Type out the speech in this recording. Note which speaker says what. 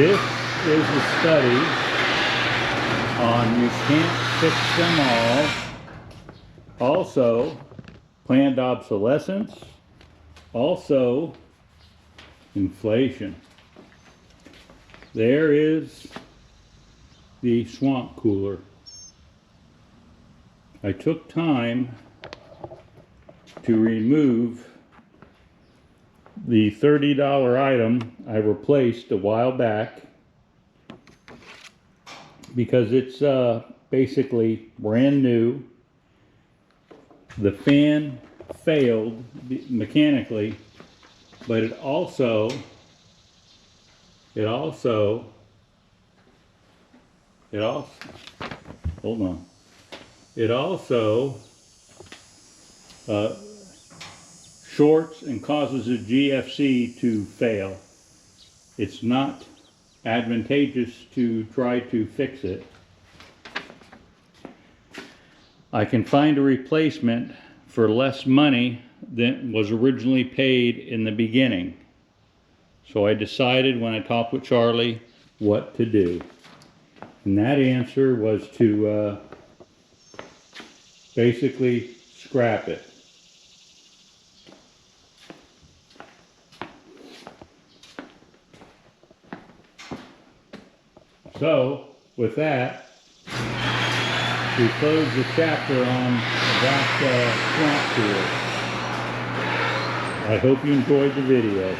Speaker 1: This is a study on you can't fix them all. Also, planned obsolescence. Also, inflation. There is the swamp cooler. I took time to remove the $30 item I replaced a while back because it's basically brand new. The fan failed mechanically, but it also hold on. It also shorts and causes a GFC to fail. It's not advantageous to try to fix it. I can find a replacement for less money than was originally paid in the beginning. So I decided when I talked with Charlie what to do. And that answer was to basically scrap it. So, with that, we close the chapter on that swamp tool. I hope you enjoyed the video.